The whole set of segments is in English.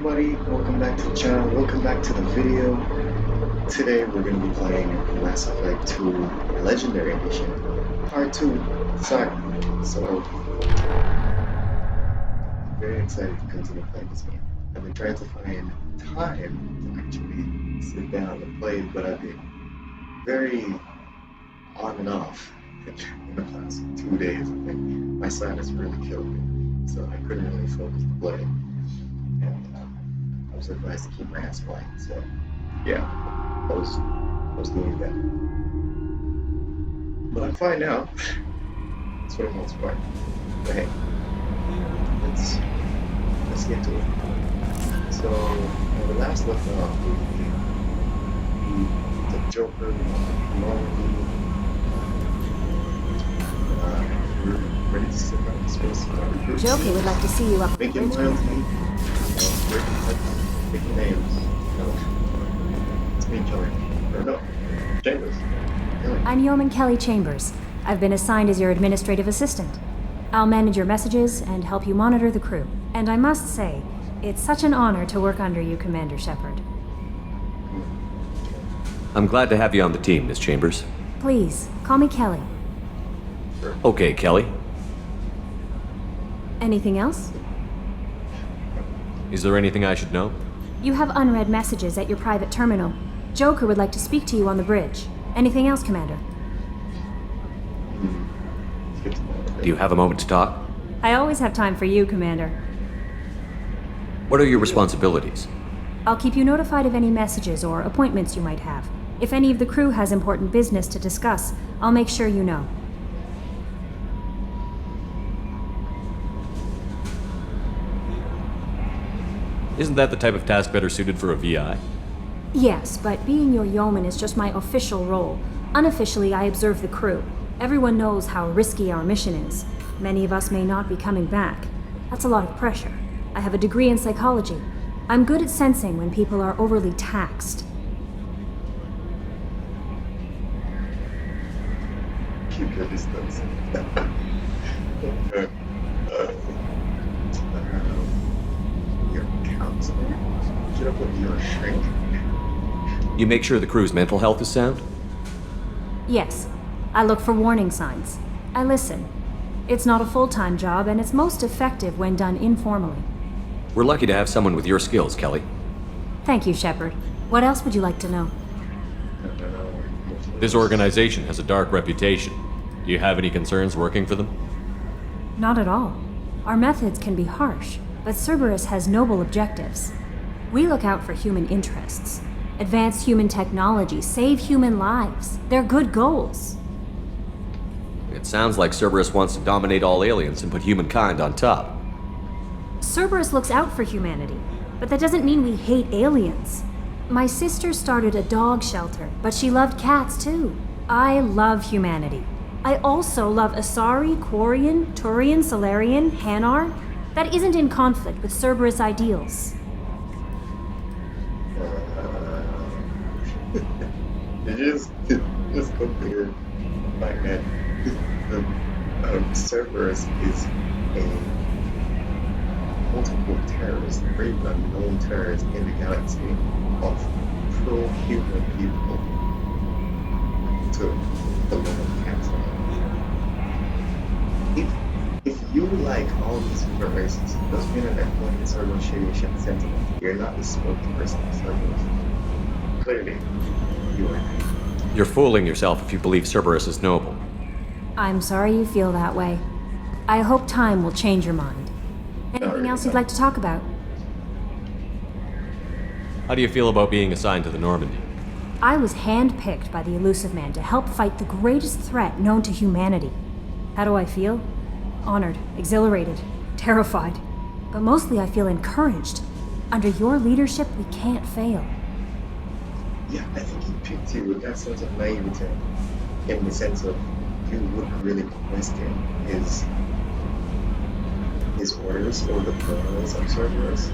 everybody, welcome back to the channel, welcome back to the video. Today we're going to be playing Mass Effect 2 Legendary Edition, Part 2, sorry. So, I'm very excited to continue playing this game. I've been trying to find time to actually sit down and play it, but I've been very on and off in the past 2 days. I think my sinus really killed me, so I couldn't really focus to play. And I was advised to keep my ass quiet, so yeah, I was doing that. But I'm fine now, for the most part. But hey, let's get to it. So when we last left off, we took Joker, Normandy, we're ready to sit down and space recruits. Joker would like to see you up. Making loyalty, making names, it's me, Kelly. Or no, Chambers. Kelly. I'm Yeoman Kelly Chambers. I've been assigned as your administrative assistant. I'll manage your messages and help you monitor the crew. And I must say, it's such an honor to work under you, Commander Shepard. I'm glad to have you on the team, Miss Chambers. Please, call me Kelly. Okay, Kelly. Anything else? Is there anything I should know? You have unread messages at your private terminal. Joker would like to speak to you on the bridge. Anything else, Commander? Do you have a moment to talk? I always have time for you, Commander. What are your responsibilities? I'll keep you notified of any messages or appointments you might have. If any of the crew has important business to discuss, I'll make sure you know. Isn't that the type of task better suited for a VI? Yes, but being your yeoman is just my official role. Unofficially, I observe the crew. Everyone knows how risky our mission is. Many of us may not be coming back. That's a lot of pressure. I have a degree in psychology. I'm good at sensing when people are overly taxed. Keep your distance. Your counselor? Should I put your shrink? You make sure the crew's mental health is sound? Yes, I look for warning signs. I listen. It's not a full-time job, and it's most effective when done informally. We're lucky to have someone with your skills, Kelly. Thank you, Shepard. What else would you like to know? This organization has a dark reputation. Do you have any concerns working for them? Not at all. Our methods can be harsh, but Cerberus has noble objectives. We look out for human interests. Advance human technology, save human lives. They're good goals. It sounds like Cerberus wants to dominate all aliens and put humankind on top. Cerberus looks out for humanity, but that doesn't mean we hate aliens. My sister started a dog shelter, but she loved cats too. I love humanity. I also love Asari, Quarian, Turian, Solarian, Hanar. That isn't in conflict with Cerberus ideals. You just compare my head. Cerberus is a multiple terrorist, very unknown terrorist in the galaxy of pro-human people to the Lord Council. If you like all these different races, doesn't mean that everyone Cerberus share your sentiment. You're not the spokesperson of Cerberus. Clearly, you are. You're fooling yourself if you believe Cerberus is noble. I'm sorry you feel that way. I hope time will change your mind. Anything else you'd like to talk about? How do you feel about being assigned to the Normandy? I was handpicked by the Elusive Man to help fight the greatest threat known to humanity. How do I feel? Honored, exhilarated, terrified. But mostly I feel encouraged. Under your leadership, we can't fail. Yeah, I think he picked you with that sense of naivety, in the sense of you wouldn't really question his orders or the plans of Cerberus.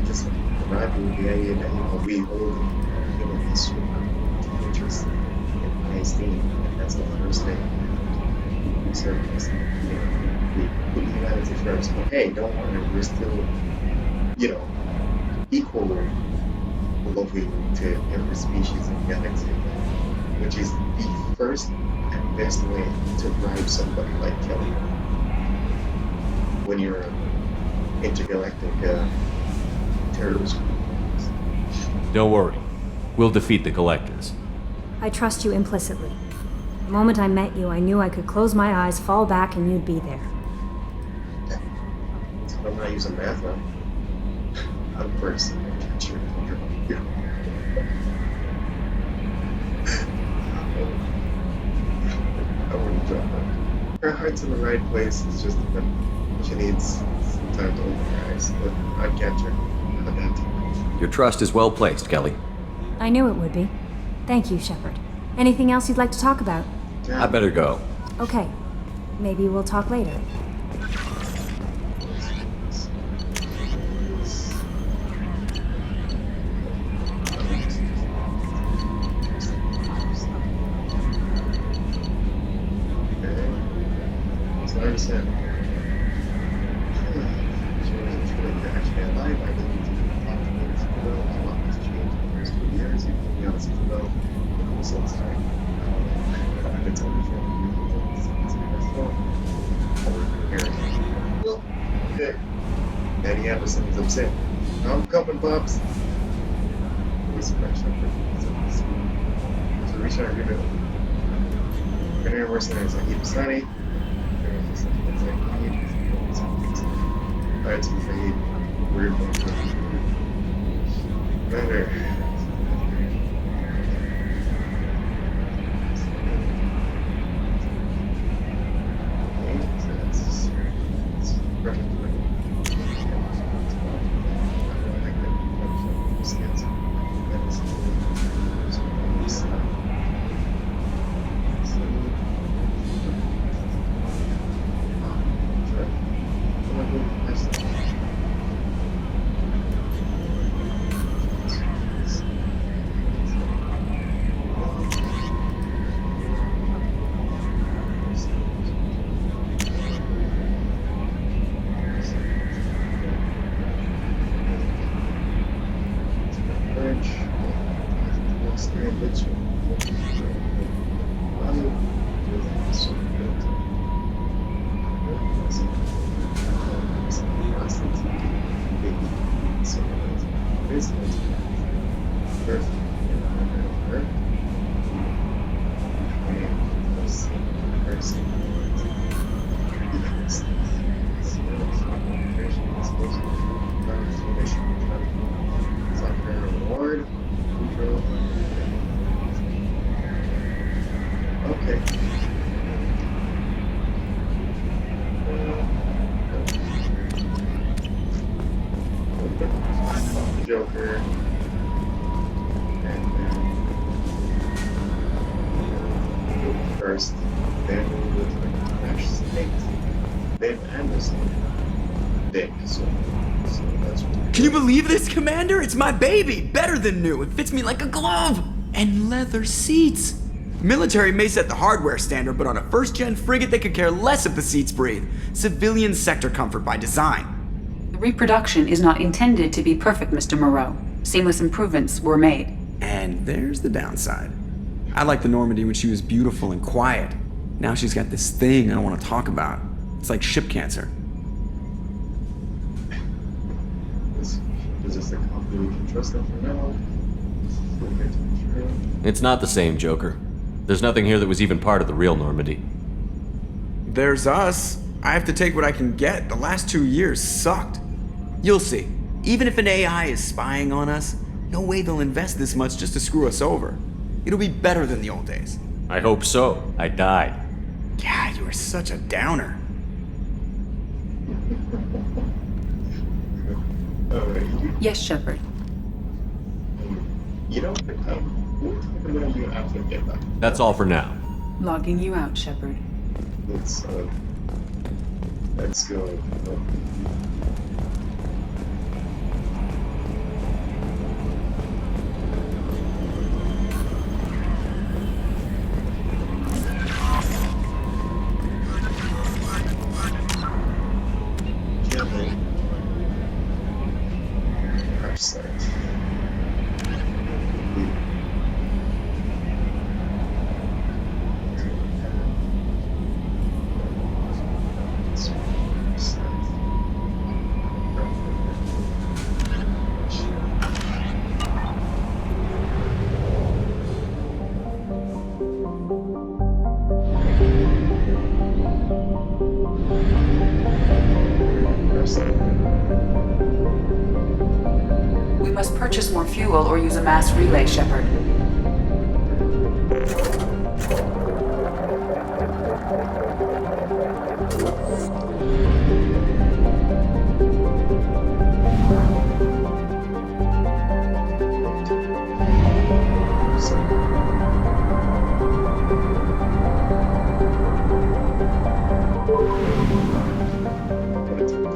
Just provide you with the idea that we hold human history interest in high esteem, and that's the first thing. We Cerberus, we put humanity first. But hey, don't worry, we're still, equally loving to every species in the galaxy, which is the first and best way to bribe somebody like Kelly when you're an intergalactic terrorist group. Don't worry. We'll defeat the Collectors. I trust you implicitly. The moment I met you, I knew I could close my eyes, fall back, and you'd be there. So I'm not using math now. I'm first. I wouldn't drop her. Her heart's in the right place. It's just that she needs some time to open her eyes. But I'd catch her. I'd have to. Your trust is well placed, Kelly. I knew it would be. Thank you, Shepard. Anything else you'd like to talk about? I better go. Okay. Maybe we'll talk later. So I understand. She was actually alive. I didn't talk to her. A lot has changed in the first 2 years. You can be honest with you. So it's time. I've been told before. Well, okay. Danny Anderson's upset. I'm coming, Pops. Who's the next shepherd? So reach out agreement. Gonna mercenaries like Eve Sunny. Alright, so we need weird ones. Better. Joker, and then first, then we would Crash Snake, then Anderson, then KASUMI. So that's what. Can you believe this, Commander? It's my baby! Better than new. It fits me like a glove! And leather seats! Military may set the hardware standard, but on a first-gen frigate they could care less if the seats breathe. Civilian sector comfort by design. The reproduction is not intended to be perfect, Mr. Moreau. Seamless improvements were made. And there's the downside. I liked the Normandy when she was beautiful and quiet. Now she's got this thing I don't want to talk about. It's like ship cancer. Is this the company we can trust them for now? It's not the same, Joker. There's nothing here that was even part of the real Normandy. There's us. I have to take what I can get. The last 2 years sucked. You'll see. Even if an AI is spying on us, no way they'll invest this much just to screw us over. It'll be better than the old days. I hope so. I died. God, you are such a downer. Yes, Shepard. You know, we'll talk about you after we get back. That's all for now. Logging you out, Shepard. Let's go. Crash site. must purchase more fuel or use a mass relay, Shepard.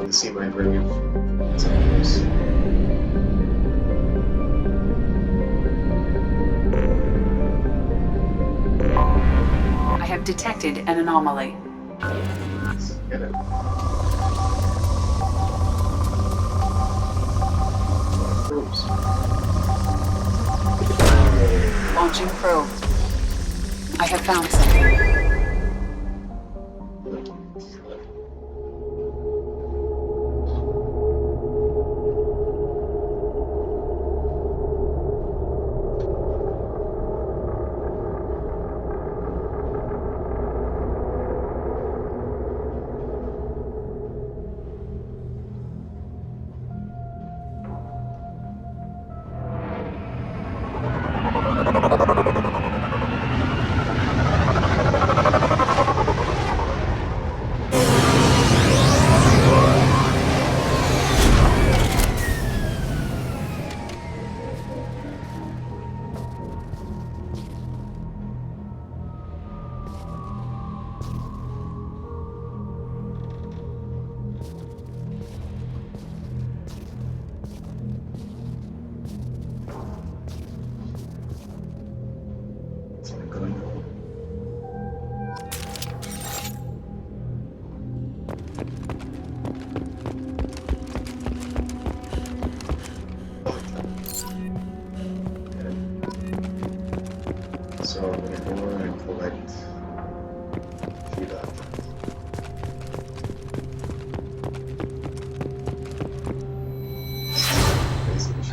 To see my grave. It's almost. I have detected an anomaly. Get it. Oops. Launching probe. I have found something. What's going on? So I'm going to go and collect a few documents. Basically,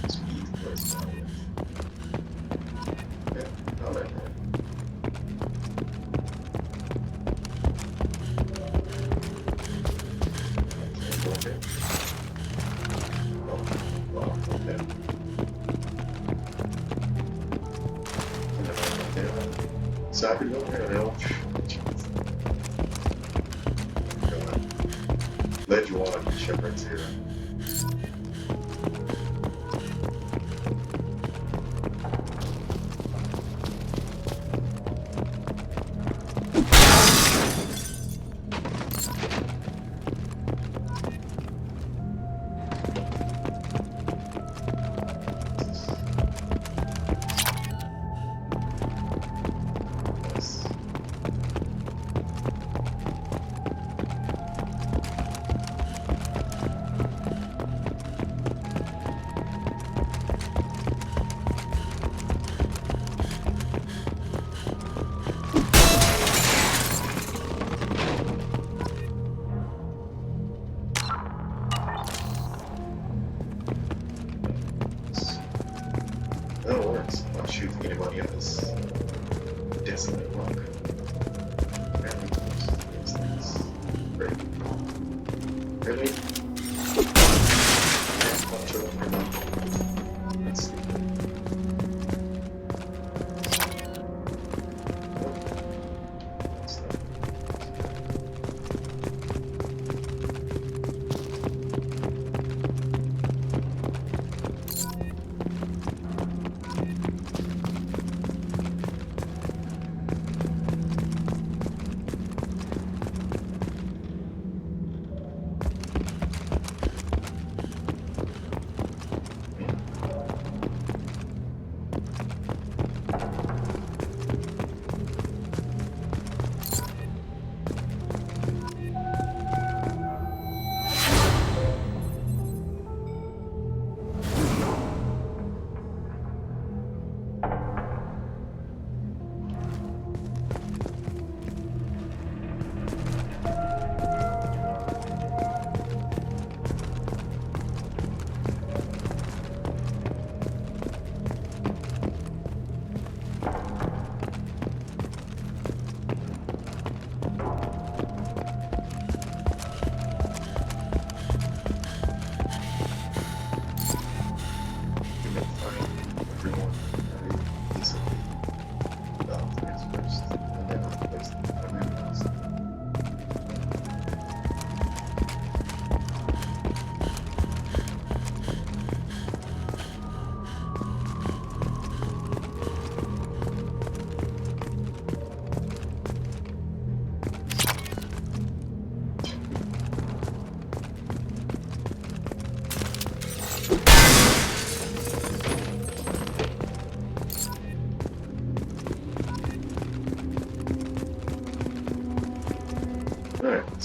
speed first. Yeah, all right. Okay. Oh, wow, okay. So I've been going there now. Ledge 1, Shepard 0. Yes. That works. I'm not shooting anybody in this desolate rock. Apparently, these things. Great. Really? Yeah, not sure what we're done. Let's see. What's that?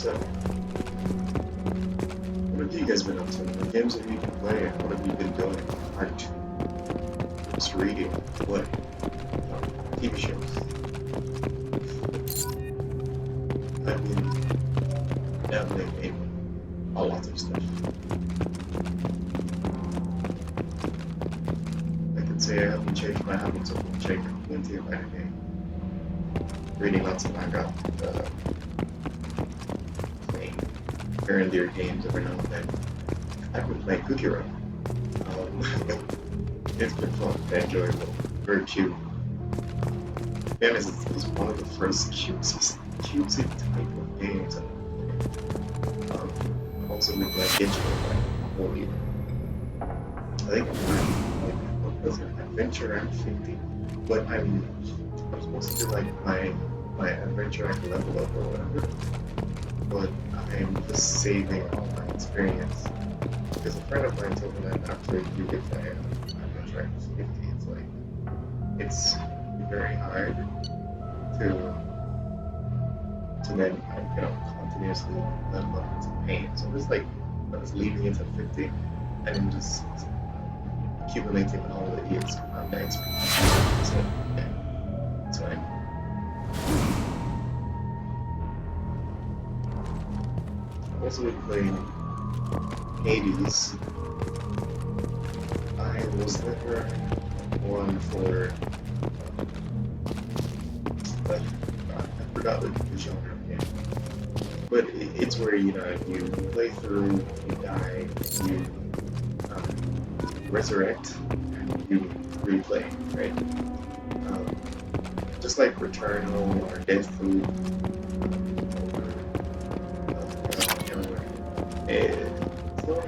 So, what have you guys been up to? What games have you been playing? What have you been doing? Art, just reading, what? TV shows. I've been dabbling in a lot of stuff. I can say I haven't changed my habits of checking plenty of anime, reading lots of manga, playing very dear games every now and then. I've been playing Cookie Run. It's been fun, enjoyable, very cute. And it's one of the first cutesy type of games I've I've also been playing Genshin like a whole year. I think I'm what was it? Adventure Act 50. But I'm supposed to do like my Adventure Act level up or whatever. But I'm just saving all my experience. Because a friend of mine told me that after you get to Adventure Act 50, it's very hard to then continuously level up into pain. So I'm just like I was leaving it at 50 and then just accumulating all the years on the experience. So yeah, that's fine. I've also been playing Hades. I was never one for I forgot the genre again. But it's where you play through, you die, you resurrect, and you replay, right? Just like Returnal or Deathloop or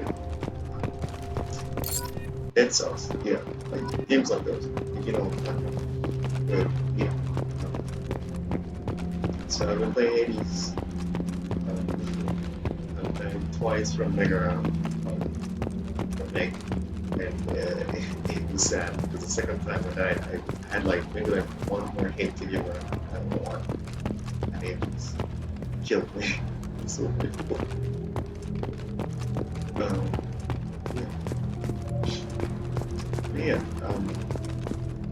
Dead Cells, yeah, like games like those. Yeah. So I've been playing Hades. I've played twice from Mega from Meg, and it was sad because the second time when I had maybe one more hit to give her, I don't know what, and it just killed me. So beautiful. Yeah.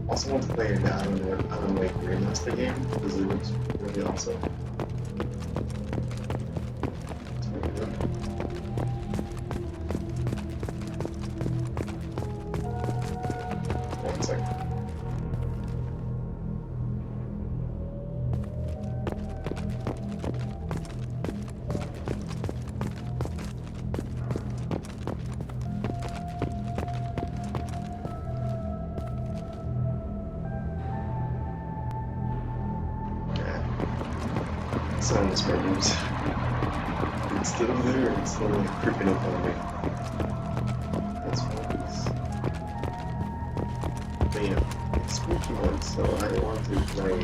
Also want to play the Alan Wake remaster game because it looks really awesome. One second. Sound problems. It's still there, it's still creeping up on me. That's focus. But yeah, it's spooky one, so I want to play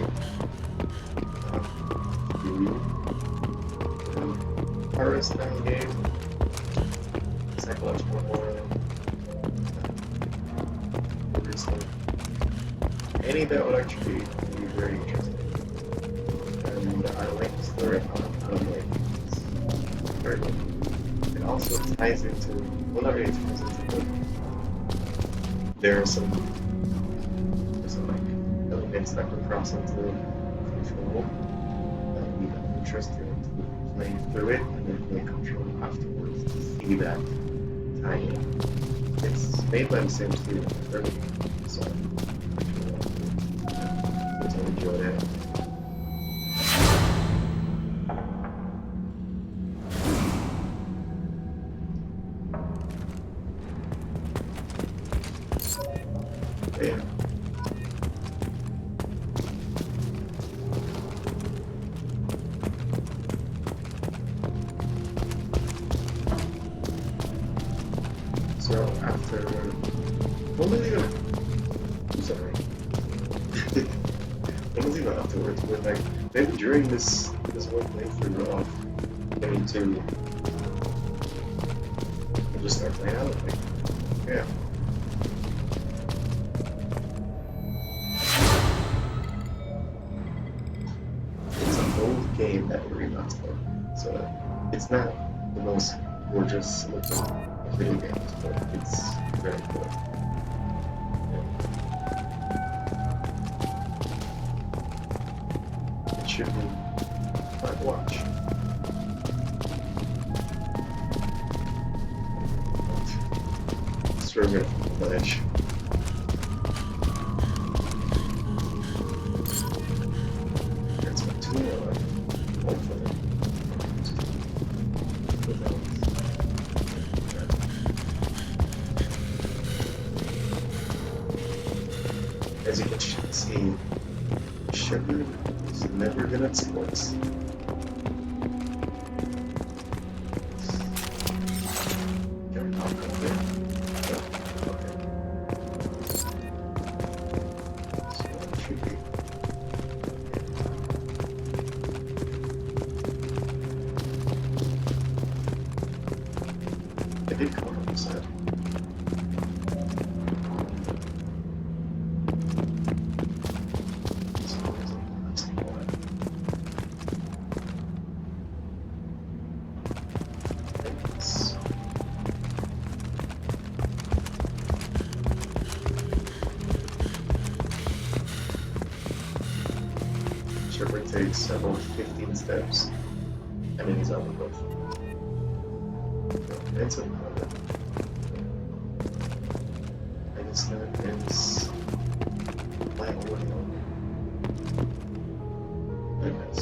horror style game, psychological horror, any that would actually be very interesting. And I like the story of Alan Wake. It's very good. It also ties into, well, not really ties into, but there are some like elements that can cross into control that would be interesting to play through it and then play control afterwards to see that tie-in. It's made by the same studio as everything, so I enjoy that. Yeah. So after, what was even? I'm sorry. What was even afterwards? But like maybe during this one playthrough of getting to, I'll just start playing out. Like, yeah. It's an old game that we remastered, so It's not the most gorgeous looking of video games, but it's very good. Yeah. It should be fun to watch. Streaming from the ledge. That's my tool. Hopefully. As you can see, sugar is never good at sports. Can we talk about it? No? Okay. So it should be. I did come up with that. Sugar takes about 15 steps, and then he's out of breath. It's about it. I guess that is my audio. Goodness.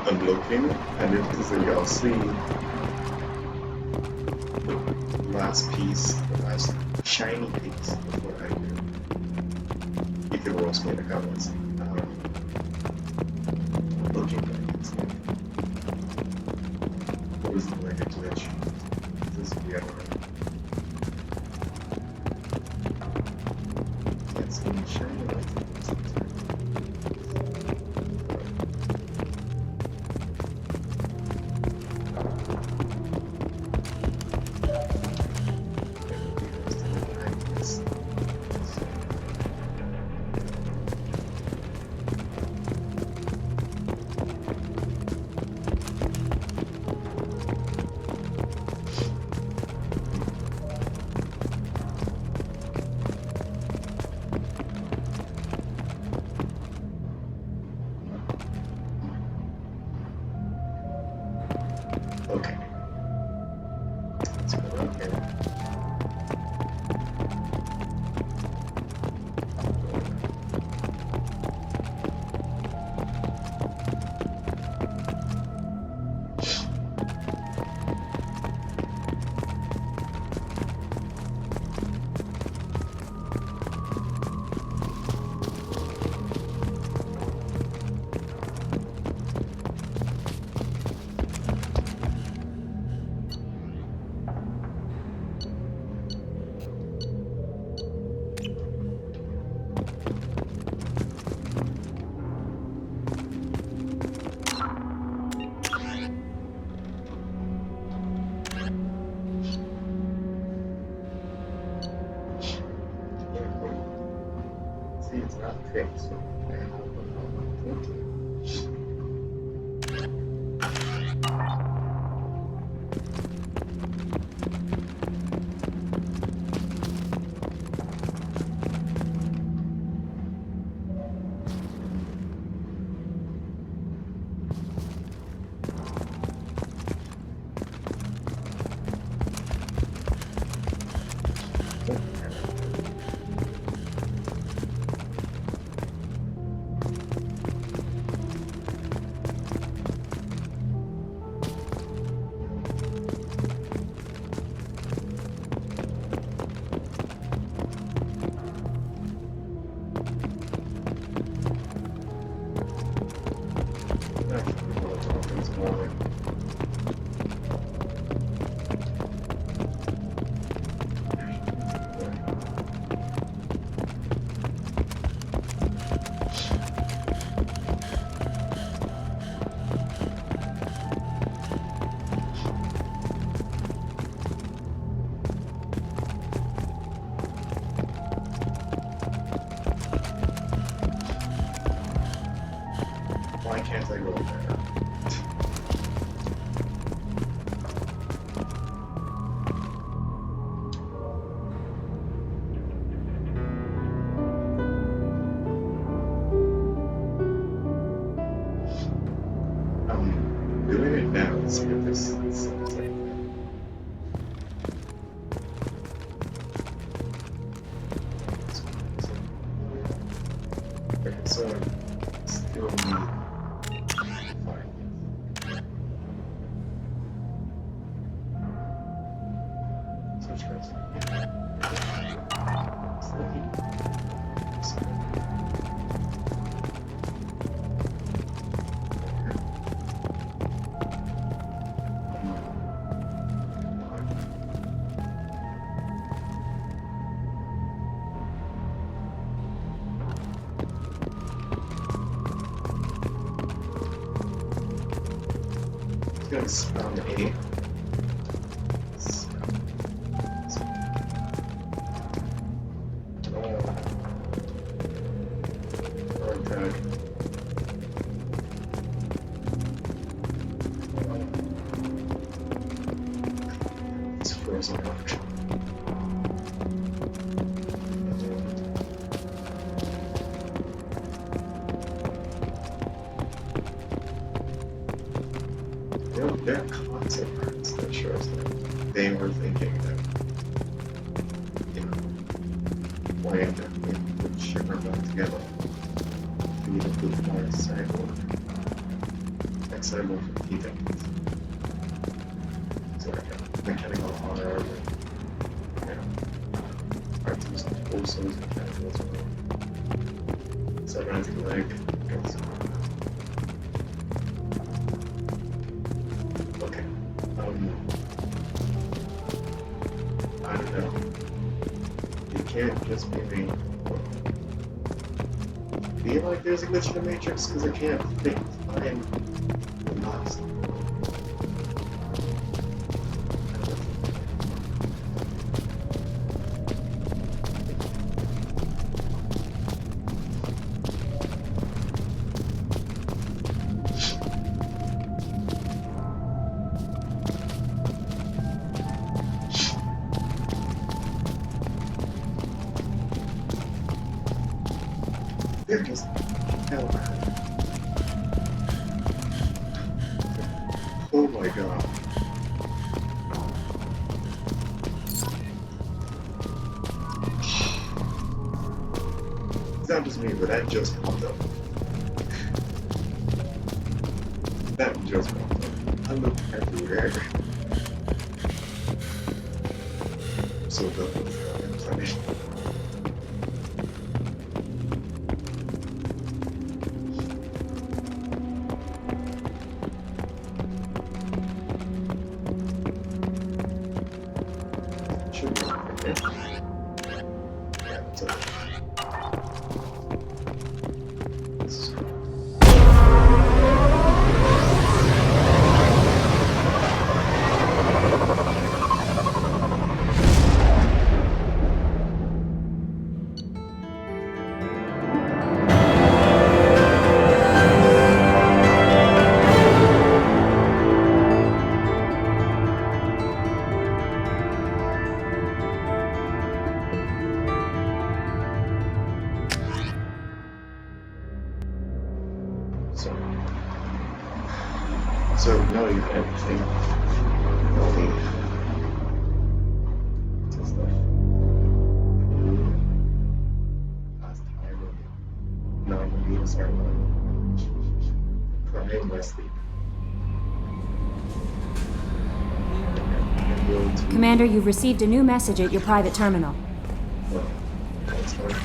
I'm looking, and it is a y'all see the last piece, the last shiny piece of what I do. You can roast me in the comments. Looking like it's was the like a glitch. This would be everywhere. Can't see any shiny lights. Okay. Let's go up here. See, it's not fixed, so I have one thinking. Why can't I go there? I'm doing it now. Let's see if this is like okay, so still need gonna spam A. It's frozen out. There are concept arts that shows that they were thinking that, you know, playing that we put sugar back together, we need to put more cyborg for heating. So like a mechanical honor, you know, artists also is mechanical as well. Cybernetic leg, I don't know. It can't just be me. Feel like there's a glitch in the Matrix because I can't find the box. They're just hell. Oh my god. It's not just me, but that just popped up. That just popped up. I looked everywhere. I'm so done with this. I mean, should be okay. Yeah, it's okay. This is cool. So no, you have everything. Only this stuff. Last time, no, I'm gonna be start crying in my sleep. Commander, you've received a new message at your private terminal. Well, that's hard.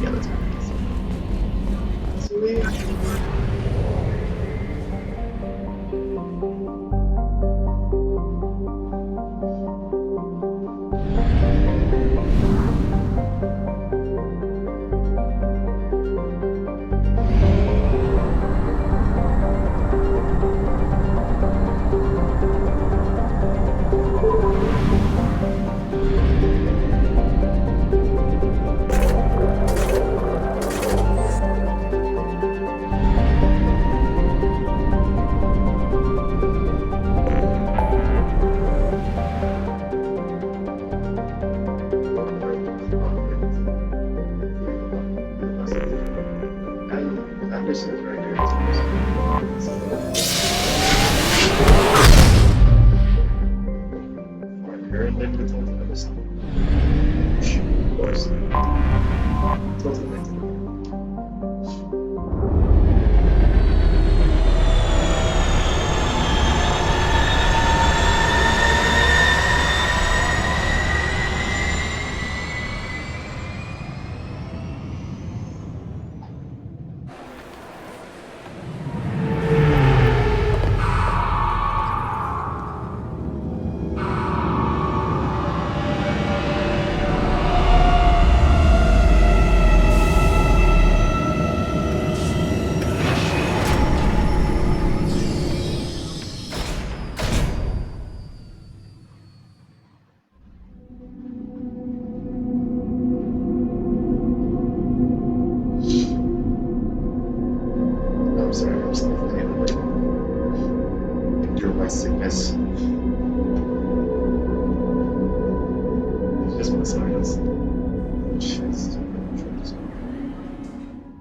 Yeah, that's sweet. sickness. It's just my sinus. Chest.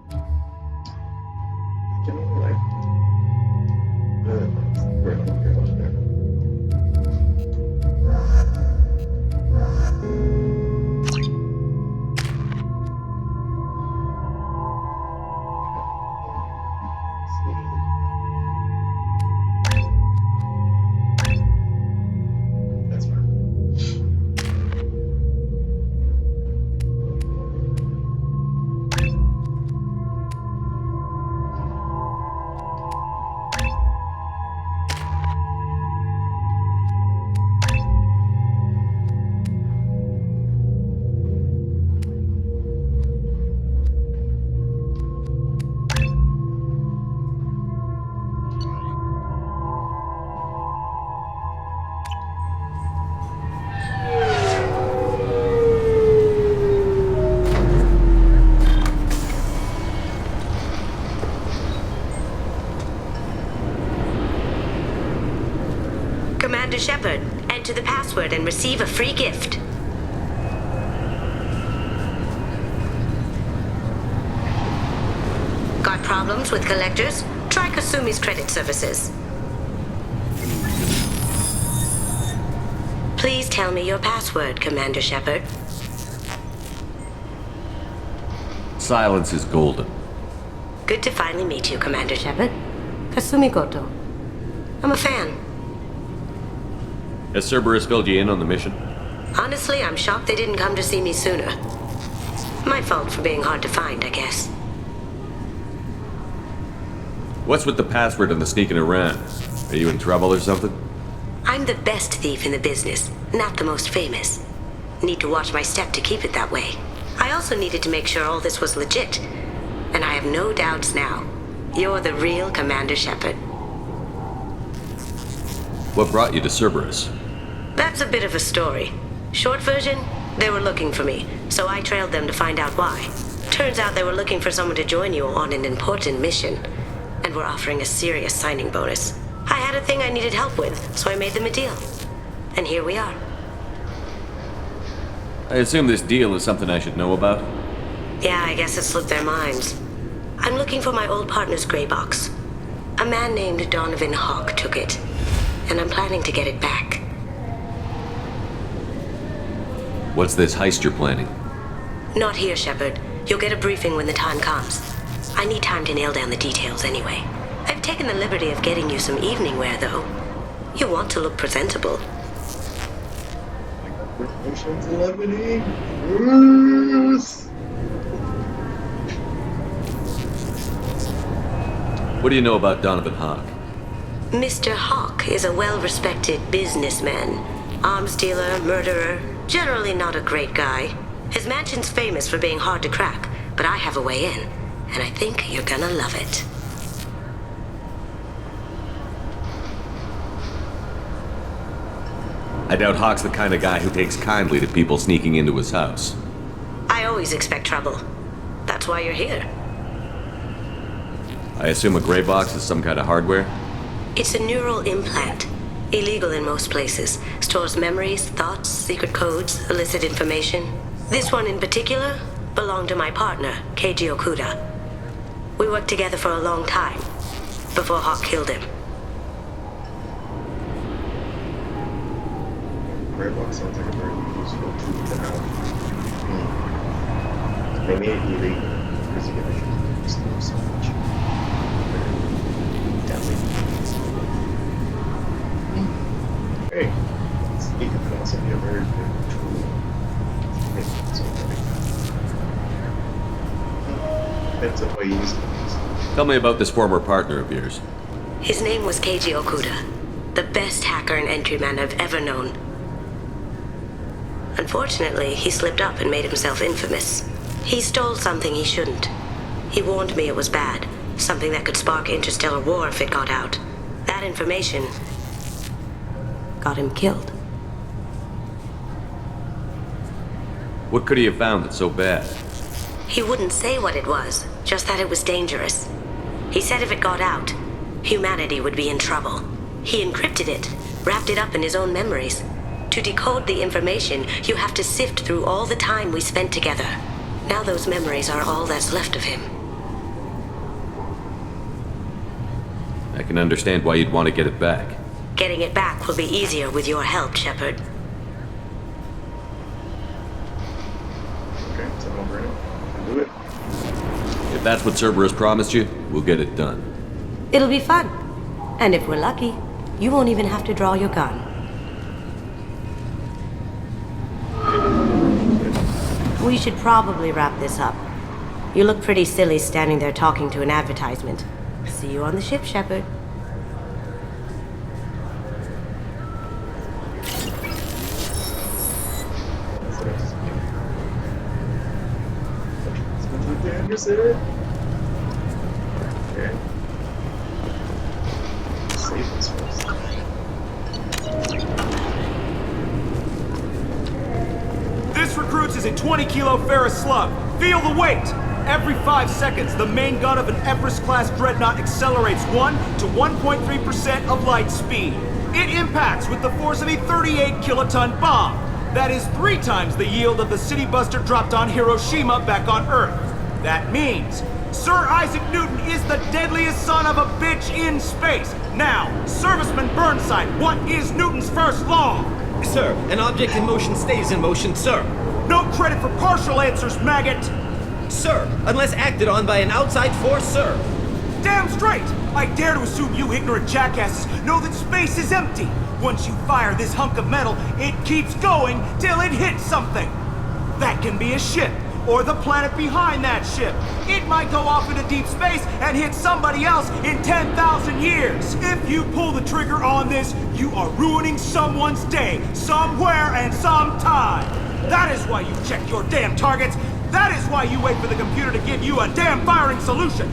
I can only like. We're not here about there. That's fine. Commander Shepard, enter the password and receive a free gift. Got problems with collectors? Try KASUMI's credit services. Please tell me your password, Commander Shepard. Silence is golden. Good to finally meet you, Commander Shepard. Kasumi Goto. I'm a fan. Has Cerberus filled you in on the mission? Honestly, I'm shocked they didn't come to see me sooner. My fault for being hard to find, I guess. What's with the password and the sneaking around? Are you in trouble or something? I'm the best thief in the business, not the most famous. Need to watch my step to keep it that way. I also needed to make sure all this was legit. And I have no doubts now. You're the real Commander Shepard. What brought you to Cerberus? That's a bit of a story. Short version, they were looking for me, so I trailed them to find out why. Turns out they were looking for someone to join you on an important mission, and were offering a serious signing bonus. I had a thing I needed help with, so I made them a deal. And here we are. I assume this deal is something I should know about? Yeah, I guess it slipped their minds. I'm looking for my old partner's gray box. A man named Donovan Hawk took it, and I'm planning to get it back. What's this heist you're planning? Not here, Shepard. You'll get a briefing when the time comes. I need time to nail down the details anyway. I've taken the liberty of getting you some evening wear, though. You want to look presentable. Ocean celebrity. Bruce. What do you know about Donovan Hawk? Mr. Hawk is a well-respected businessman. Arms dealer, murderer, generally not a great guy. His mansion's famous for being hard to crack, but I have a way in, and I think you're gonna love it. I doubt Hawk's the kind of guy who takes kindly to people sneaking into his house. I always expect trouble. That's why you're here. I assume a gray box is some kind of hardware? It's a neural implant. Illegal in most places. Stores memories, thoughts, secret codes, illicit information. This one in particular belonged to my partner, Keiji Okuda. We worked together for a long time, before Hawk killed him. Gray box sounds like a very useful tool to have. They made it illegal because you can steal so much. Deadly. Hey, sneaker can also be a very good tool. Depends on what you use it. Tell me about this former partner of yours. His name was Keiji Okuda, the best hacker and entryman I've ever known. Unfortunately, he slipped up and made himself infamous. He stole something he shouldn't. He warned me it was bad, something that could spark interstellar war if it got out. That information got him killed. What could he have found that's so bad? He wouldn't say what it was, just that it was dangerous. He said if it got out, humanity would be in trouble. He encrypted it, wrapped it up in his own memories. To decode the information, you have to sift through all the time we spent together. Now those memories are all that's left of him. I can understand why you'd want to get it back. Getting it back will be easier with your help, Shepard. Okay, so I'm over it. I'll do it. If that's what Cerberus promised you, we'll get it done. It'll be fun. And if we're lucky, you won't even have to draw your gun. We should probably wrap this up. You look pretty silly standing there talking to an advertisement. See you on the ship, Shepard. That's what I just mean. That's what the Anderson. Okay. Save this first. This recruits is a 20-kilo ferrous slug. Feel the weight! Every 5 seconds, the main gun of an Everest-class dreadnought accelerates 1 to 1.3% of light speed. It impacts with the force of a 38-kiloton bomb. That is 3 times the yield of the city buster dropped on Hiroshima back on Earth. That means Sir Isaac Newton is the deadliest son of a bitch in space. Now, Serviceman Burnside, what is Newton's first law? Sir, an object in motion stays in motion, sir. No credit for partial answers, maggot! Sir, unless acted on by an outside force, sir. Damn straight! I dare to assume you ignorant jackasses know that space is empty. Once you fire this hunk of metal, it keeps going till it hits something. That can be a ship, or the planet behind that ship. It might go off into deep space and hit somebody else in 10,000 years. If you pull the trigger on this, you are ruining someone's day, somewhere and sometime. That is why you check your damn targets. That is why you wait for the computer to give you a damn firing solution.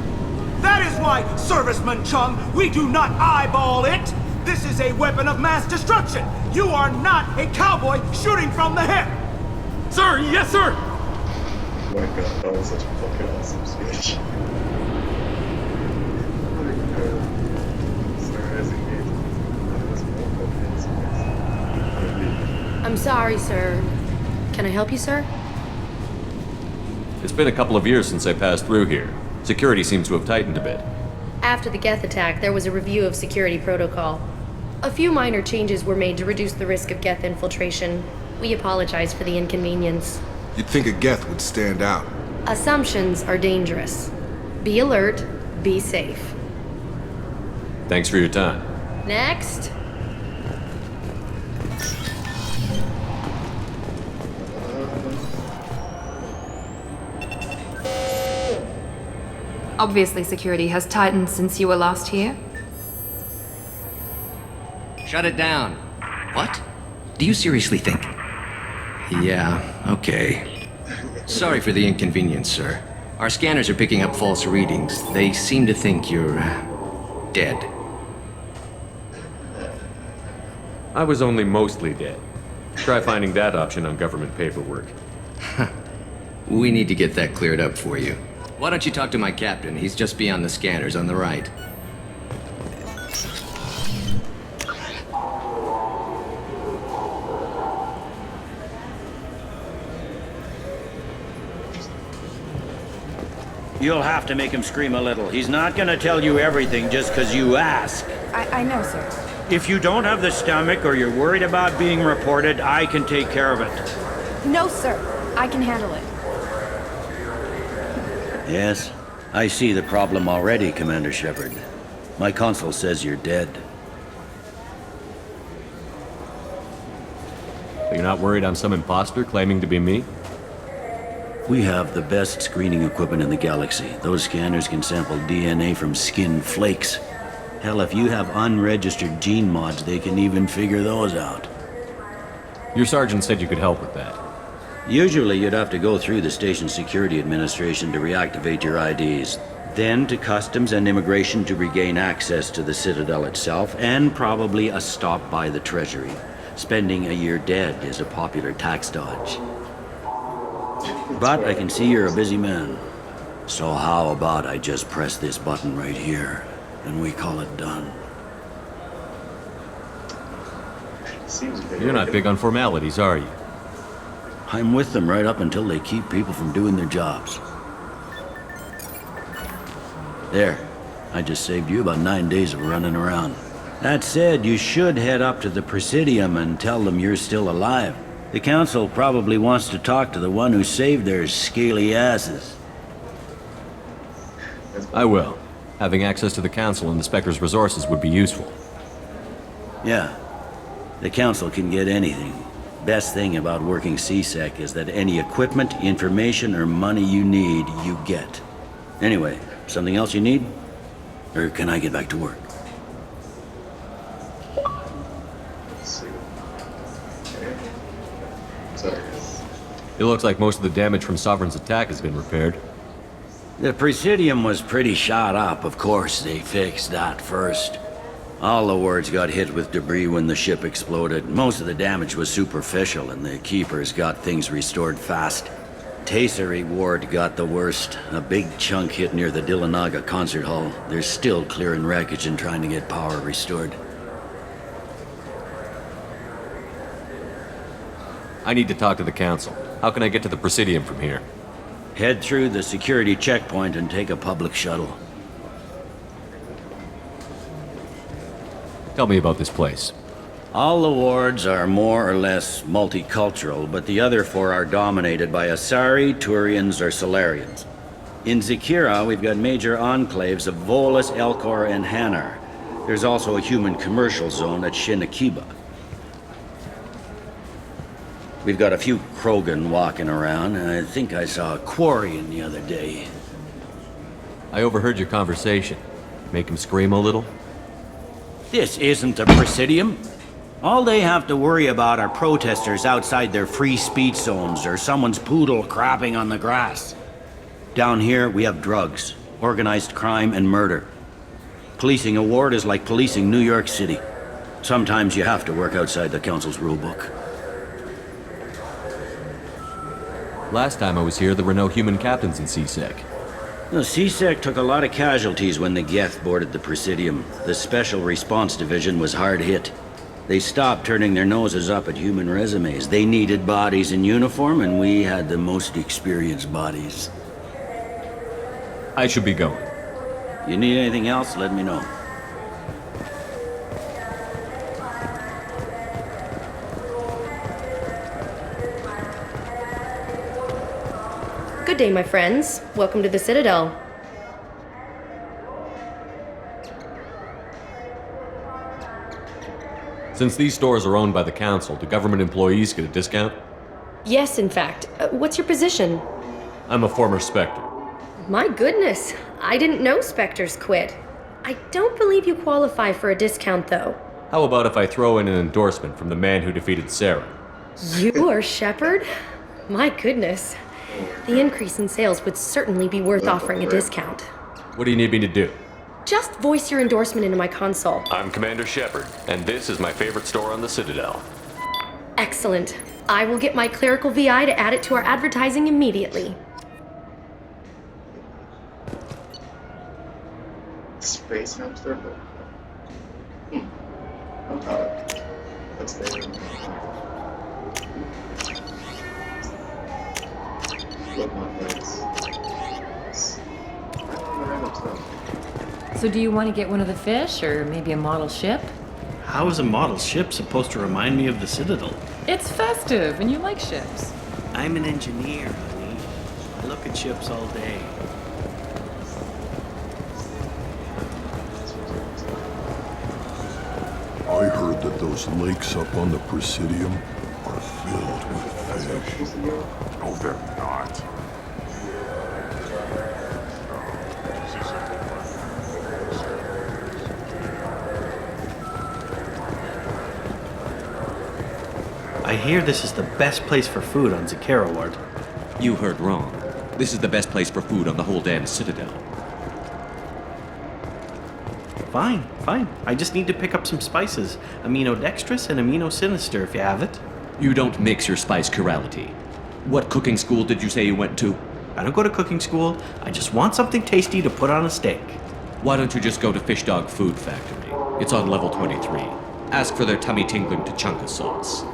That is why, Serviceman Chung, we do not eyeball it. This is a weapon of mass destruction. You are not a cowboy shooting from the hip. Sir, yes, sir. Oh my god, that was such a fucking awesome speech. Sir Isaac Newton. That was more fucking I'm sorry, sir. Can I help you, sir? It's been a couple of years since I passed through here. Security seems to have tightened a bit. After the Geth attack, there was a review of security protocol. A few minor changes were made to reduce the risk of Geth infiltration. We apologize for the inconvenience. You'd think a Geth would stand out. Assumptions are dangerous. Be alert, be safe. Thanks for your time. Next. Obviously, security has tightened since you were last here. Shut it down. What? Do you seriously think? Yeah, okay. Sorry for the inconvenience, sir. Our scanners are picking up false readings. They seem to think you're dead. I was only mostly dead. Try finding that option on government paperwork. We need to get that cleared up for you. Why don't you talk to my captain? He's just beyond the scanners on the right. You'll have to make him scream a little. He's not gonna tell you everything just because you ask. I know, sir. If you don't have the stomach or you're worried about being reported, I can take care of it. No, sir. I can handle it. Yes, I see the problem already, Commander Shepard. My console says you're dead. You're not worried I'm some imposter claiming to be me? We have the best screening equipment in the galaxy. Those scanners can sample DNA from skin flakes. Hell, if you have unregistered gene mods, they can even figure those out. Your sergeant said you could help with that. Usually you'd have to go through the Station Security Administration to reactivate your IDs. Then to Customs and Immigration to regain access to the Citadel itself, and probably a stop by the Treasury. Spending a year dead is a popular tax dodge. But I can see you're a busy man. So how about I just press this button right here, and we call it done? Seems very You're not big on formalities, are you? I'm with them right up until they keep people from doing their jobs. There. I just saved you about 9 days of running around. That said, you should head up to the Presidium and tell them you're still alive. The Council probably wants to talk to the one who saved their scaly asses. I will. Having access to the Council and the Spectre's resources would be useful. Yeah. The Council can get anything. Best thing about working CSEC is that any equipment, information, or money you need, you get. Anyway, something else you need? Or can I get back to work? Let's see. Okay. Sorry. It looks like most of the damage from Sovereign's attack has been repaired. The Presidium was pretty shot up. Of course, they fixed that first. All the wards got hit with debris when the ship exploded. Most of the damage was superficial, and the Keepers got things restored fast. Tasery Ward got the worst. A big chunk hit near the Dillanaga concert hall. They're still clearing wreckage and trying to get power restored. I need to talk to the Council. How can I get to the Presidium from here? Head through the security checkpoint and take a public shuttle. Tell me about this place. All the wards are more or less multicultural, but the other four are dominated by Asari, Turians, or Solarians. In Zakira, we've got major enclaves of Volus, Elcor, and Hanar. There's also a human commercial zone at Shinakiba. We've got a few Krogan walking around, and I think I saw a Quarian the other day. I overheard your conversation. Make him scream a little? This isn't a Presidium. All they have to worry about are protesters outside their free speech zones or someone's poodle crapping on the grass. Down here, we have drugs, organized crime, and murder. Policing a ward is like policing New York City. Sometimes you have to work outside the Council's rulebook. Last time I was here, there were no human captains in CSEC. The CSEC took a lot of casualties when the Geth boarded the Presidium. The Special Response Division was hard hit. They stopped turning their noses up at human resumes. They needed bodies in uniform, and we had the most experienced bodies. I should be going. You need anything else, let me know. Good day, my friends. Welcome to the Citadel. Since these stores are owned by the Council, do government employees get a discount? Yes, in fact. What's your position? I'm a former Spectre. My goodness, I didn't know Spectres quit. I don't believe you qualify for a discount, though. How about if I throw in an endorsement from the man who defeated Sarah? You are Shepard? My goodness. The increase in sales would certainly be worth offering a discount. What do you need me to do? Just voice your endorsement into my console. I'm Commander Shepard, and this is my favorite store on the Citadel. Excellent. I will get my clerical VI to add it to our advertising immediately. Space hamster? That's there. Look my place. Random stuff. So do you want to get one of the fish, or maybe a model ship? How is a model ship supposed to remind me of the Citadel? It's festive, and you like ships. I'm an engineer, honey. I look at ships all day. I heard that those lakes up on the Presidium are filled with fish. No, they're not. I hear this is the best place for food on Zakera Ward. You heard wrong. This is the best place for food on the whole damn Citadel. Fine. I just need to pick up some spices. Aminodextrous and aminosinister if you have it. You don't mix your spice chirality. What cooking school did you say you went to? I don't go to cooking school. I just want something tasty to put on a steak. Why don't you just go to Fish Dog Food Factory? It's on level 23. Ask for their tummy-tingling Tachanka sauce.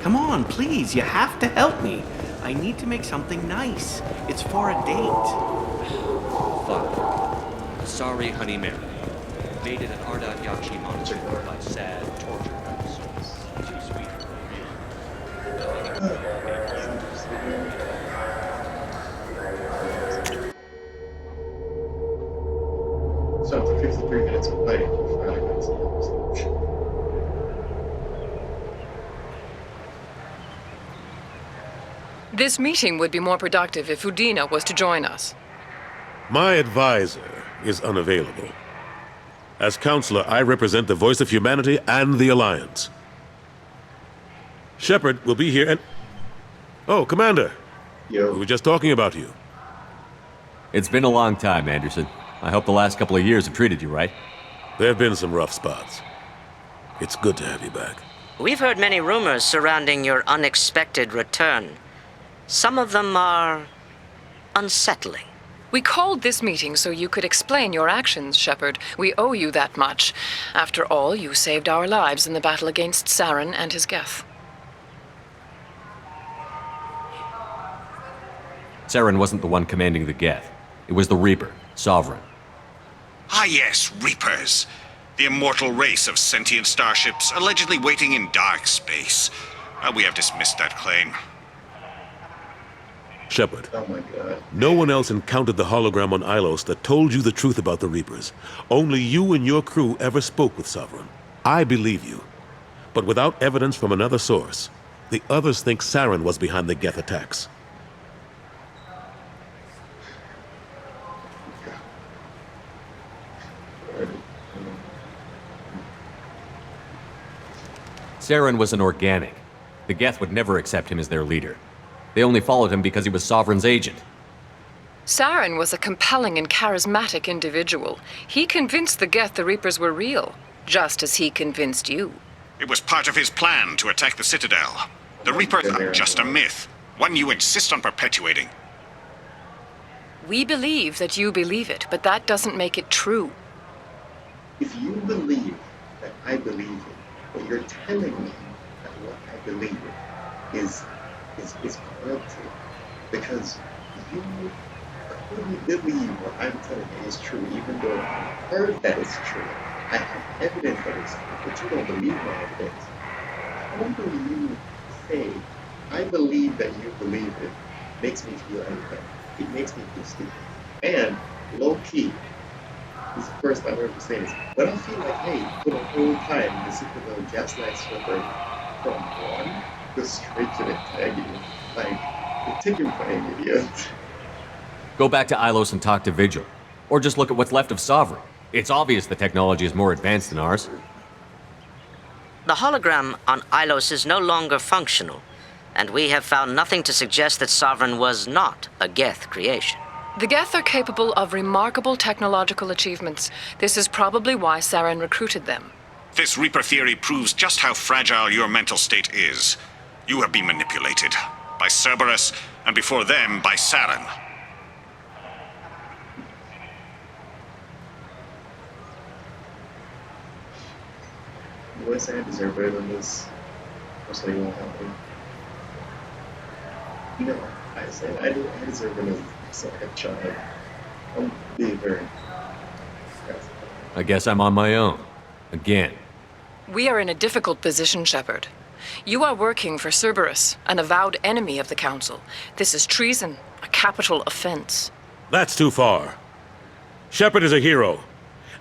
Come on, please, you have to help me. I need to make something nice. It's for a date. Fine. Sorry, Honey Mary. Made it at Ardat Yakshi Monastery by sad, tortured souls. Too sweet for So after 53 minutes of playing, we finally got some resolution. This meeting would be more productive if Udina was to join us. My advisor is unavailable. As counselor, I represent the voice of humanity and the Alliance. Shepard will be here and... Oh, Commander. Yo. We were just talking about you. It's been a long time, Anderson. I hope the last couple of years have treated you right. There have been some rough spots. It's good to have you back. We've heard many rumors surrounding your unexpected return. Some of them are unsettling. We called this meeting so you could explain your actions, Shepard. We owe you that much. After all, you saved our lives in the battle against Saren and his Geth. Saren wasn't the one commanding the Geth. It was the Reaper, Sovereign. Ah yes, Reapers. The immortal race of sentient starships allegedly waiting in dark space. We have dismissed that claim. Shepard. Oh my god. No one else encountered the hologram on Ilos that told you the truth about the Reapers. Only you and your crew ever spoke with Sovereign. I believe you. But without evidence from another source, the others think Saren was behind the Geth attacks. Saren was an organic. The Geth would never accept him as their leader. They only followed him because he was Sovereign's agent. Saren was a compelling and charismatic individual. He convinced the Geth the Reapers were real, just as he convinced you. It was part of his plan to attack the Citadel. The Reapers are just a myth, one you insist on perpetuating. We believe that you believe it, but that doesn't make it true. If you believe that I believe it, but you're telling me that what I believe is corrupted, because you couldn't believe what I'm telling you is true, even though I've heard that it's true. I have evidence that it's true, but you don't believe my evidence. How do you say, I believe that you believe it, makes me feel anything? It makes me feel stupid. And low-key, this is the first time I've ever saying this, but I feel like, hey, for the whole time, the Citadel gaslights Shepard from one, go straight to the antagonist. Like, the ticket for an idiot. Go back to Ilos and talk to Vigil. Or just look at what's left of Sovereign. It's obvious the technology is more advanced than ours. The hologram on Ilos is no longer functional, and we have found nothing to suggest that Sovereign was not a Geth creation. The Geth are capable of remarkable technological achievements. This is probably why Saren recruited them. This Reaper theory proves just how fragile your mental state is. You have been manipulated by Cerberus, and before them, by Saren. The voice I deserve better than this. Most likely won't happen. You know, I said I deserve better than a child. I'm being very... I guess I'm on my own. Again. We are in a difficult position, Shepard. You are working for Cerberus, an avowed enemy of the Council. This is treason, a capital offense. That's too far. Shepard is a hero.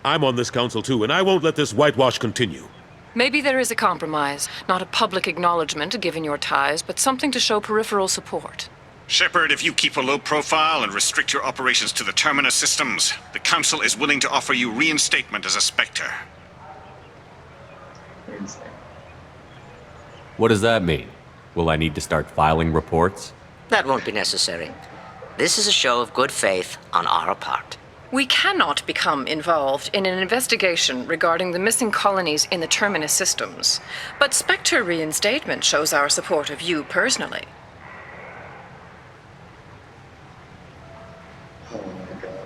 I'm on this council too, and I won't let this whitewash continue. Maybe there is a compromise, not a public acknowledgement given your ties, but something to show peripheral support. Shepard, if you keep a low profile and restrict your operations to the Terminus systems, the Council is willing to offer you reinstatement as a Spectre. What does that mean? Will I need to start filing reports? That won't be necessary. This is a show of good faith on our part. We cannot become involved in an investigation regarding the missing colonies in the Terminus systems, but Spectre reinstatement shows our support of you personally. Oh my god.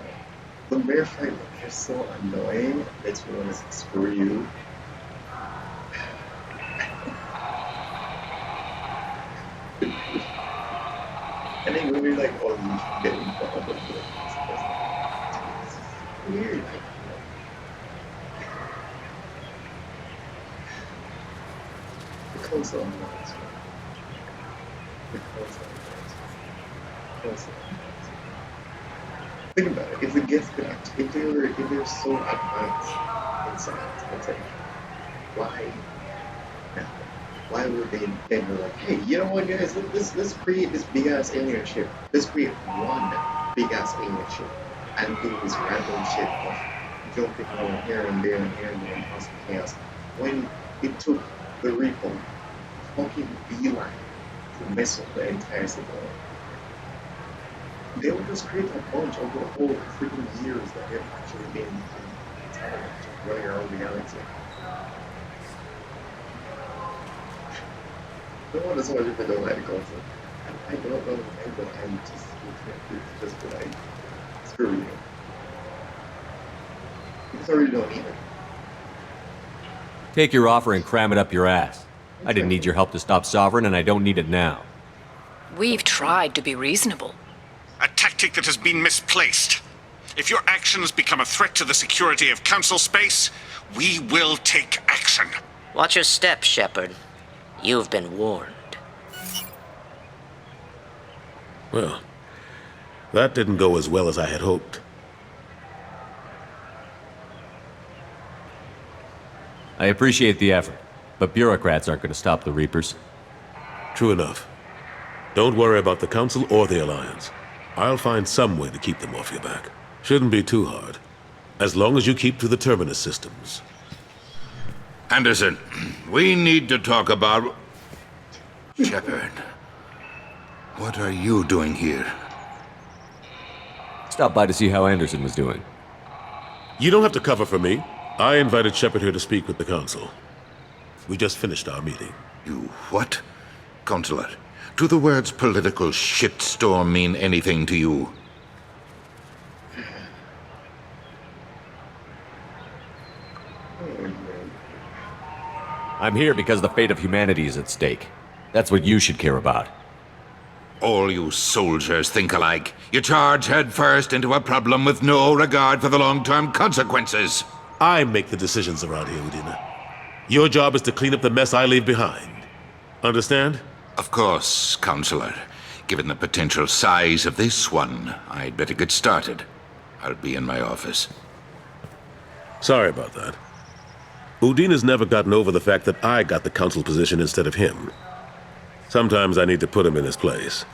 The mere fact that you're so annoying makes me want to screw you. And then when we're like, oh, you should get involved with it. It's weird. The code's on noise. The code's on noise. The code's on noise. Think about it. If the gets could act, if they're so advanced in science, it's like, why? Why would they think like, hey, you know what, guys? Let's create this big ass alien ship. Let's create one big ass alien ship and do this random shit of jumping around here and there and here and there and causing chaos. When it took the Reaper fucking beeline to mess up the entire system. They would just create a bunch over the whole freaking years that they've actually been running around the galaxy. No one is always don't like the concept. I don't know why, but I'm just like, screw you. Because I really don't need it. Take your offer and cram it up your ass. I didn't need your help to stop Sovereign, and I don't need it now. We've tried to be reasonable. A tactic that has been misplaced. If your actions become a threat to the security of Council space, we will take action. Watch your step, Shepard. You've been warned. Well, that didn't go as well as I had hoped. I appreciate the effort, but bureaucrats aren't going to stop the Reapers. True enough. Don't worry about the Council or the Alliance. I'll find some way to keep them off your back. Shouldn't be too hard. As long as you keep to the Terminus systems. Anderson, we need to talk about... Shepard, what are you doing here? Stopped by to see how Anderson was doing. You don't have to cover for me. I invited Shepard here to speak with the Council. We just finished our meeting. You what? Counselor, do the words political shitstorm mean anything to you? I'm here because the fate of humanity is at stake. That's what you should care about. All you soldiers think alike. You charge headfirst into a problem with no regard for the long-term consequences. I make the decisions around here, Udina. Your job is to clean up the mess I leave behind. Understand? Of course, Counselor. Given the potential size of this one, I'd better get started. I'll be in my office. Sorry about that. Udina's never gotten over the fact that I got the Council position instead of him. Sometimes I need to put him in his place.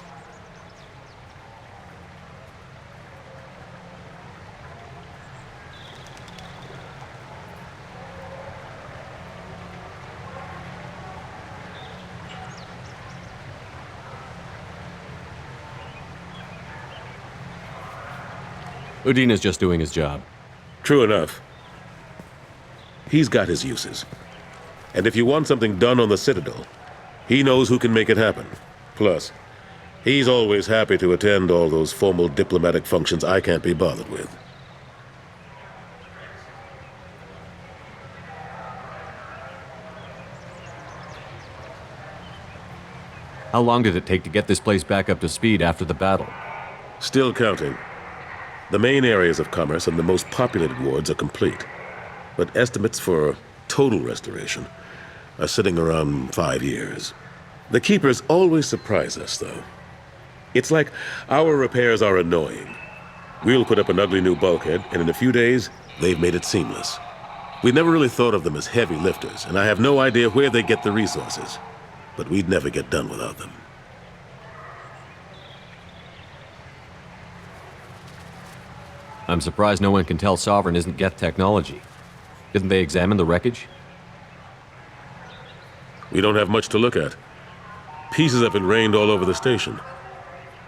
Udina's just doing his job. True enough. He's got his uses. And if you want something done on the Citadel, he knows who can make it happen. Plus, he's always happy to attend all those formal diplomatic functions I can't be bothered with. How long did it take to get this place back up to speed after the battle? Still counting. The main areas of commerce and the most populated wards are complete. But estimates for total restoration are sitting around 5 years. The Keepers always surprise us, though. It's like our repairs are annoying. We'll put up an ugly new bulkhead, and in a few days, they've made it seamless. We never really thought of them as heavy lifters, and I have no idea where they get the resources. But we'd never get done without them. I'm surprised no one can tell Sovereign isn't Geth technology. Didn't they examine the wreckage? We don't have much to look at. Pieces have been rained all over the station.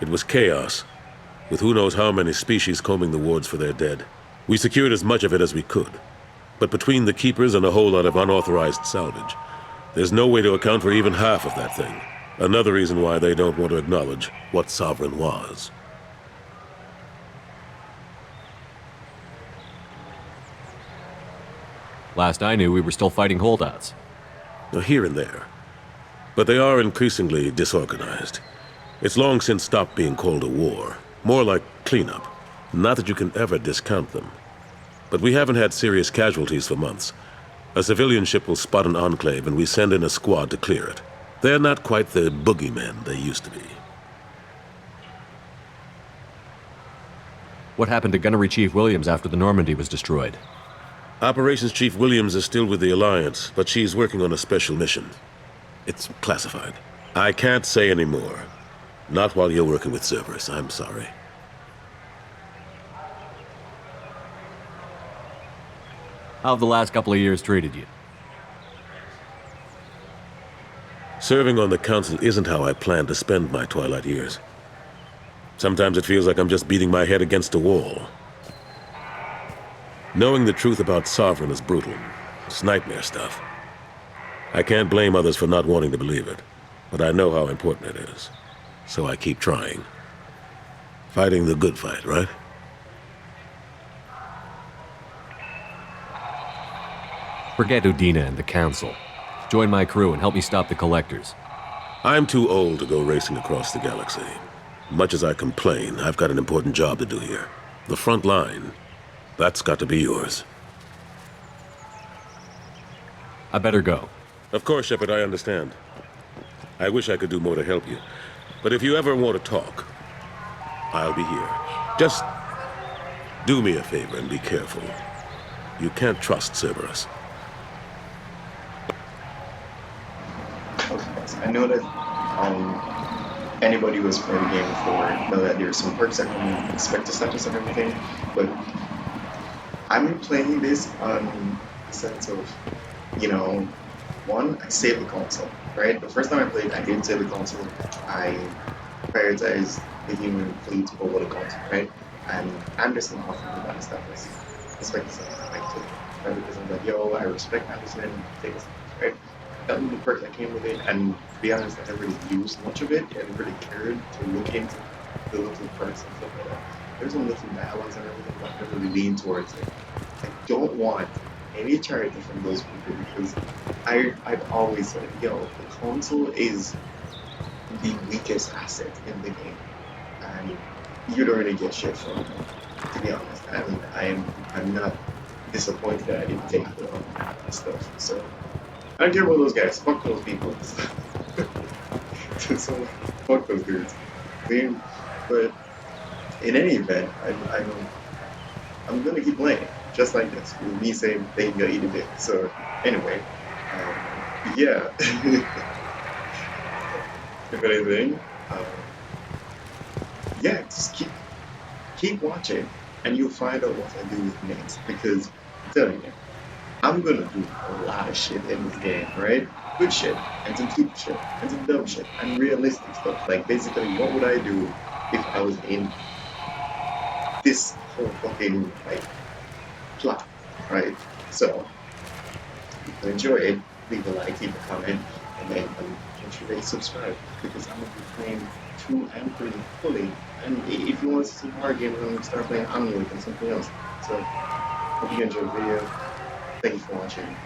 It was chaos, with who knows how many species combing the wards for their dead. We secured as much of it as we could. But between the keepers and a whole lot of unauthorized salvage, there's no way to account for even half of that thing. Another reason why they don't want to acknowledge what Sovereign was. Last I knew, we were still fighting holdouts. Here and there. But they are increasingly disorganized. It's long since stopped being called a war. More like cleanup. Not that you can ever discount them. But we haven't had serious casualties for months. A civilian ship will spot an enclave and we send in a squad to clear it. They're not quite the boogeymen they used to be. What happened to Gunnery Chief Williams after the Normandy was destroyed? Operations Chief Williams is still with the Alliance, but she's working on a special mission. It's classified. I can't say any more. Not while you're working with Cerberus, I'm sorry. How have the last couple of years treated you? Serving on the Council isn't how I plan to spend my twilight years. Sometimes it feels like I'm just beating my head against a wall. Knowing the truth about Sovereign is brutal. It's nightmare stuff. I can't blame others for not wanting to believe it, but I know how important it is. So I keep trying. Fighting the good fight, right? Forget Udina and the Council. Join my crew and help me stop the Collectors. I'm too old to go racing across the galaxy. Much as I complain, I've got an important job to do here. The front line, that's got to be yours. I better go. Of course, Shepard, I understand. I wish I could do more to help you. But if you ever want to talk, I'll be here. Just do me a favor and be careful. You can't trust Cerberus. I know that anybody who's played the game before know that there's some perks that can expect to status and everything, but I'm playing this on the sense of, you know, one, I saved the console, right? The first time I played, I didn't save the console. I prioritized the human fleet over the console, right? And Anderson offered me that status. Respect status, like, to, right? Because I'm like, yo, I respect Anderson, take a status, right? That was the perk that came with it, and to be honest, I never really used much of it. I never really cared to look into the little perks and stuff like that. There's some little dialogues and everything, but I never really lean towards it. I don't want any charity from those people because I've always said, yo, the console is the weakest asset in the game, and you don't really get shit from it, to be honest. I mean, I'm not disappointed that I didn't take it on and stuff, so. I don't care about those guys. Fuck those people. So, fuck those dudes. But in any event, I'm gonna keep playing just like this. With me saying they can go eat a dick. So anyway, yeah. If anything, yeah, just keep watching, and you'll find out what I do with next. Because I'm telling you, I'm gonna do a lot of shit in this game, right? Good shit, and some stupid shit, and some dumb shit, and realistic stuff. Like, basically, what would I do if I was in this whole fucking, like, plot, right? So, if you enjoy it, leave a like, leave a comment, and then consider subscribe, because I'm gonna be playing 2 and 3 fully. And if you want to see some hard games, I'm gonna start playing Unlock and something else. So, hope you enjoyed the video. Thank you for watching.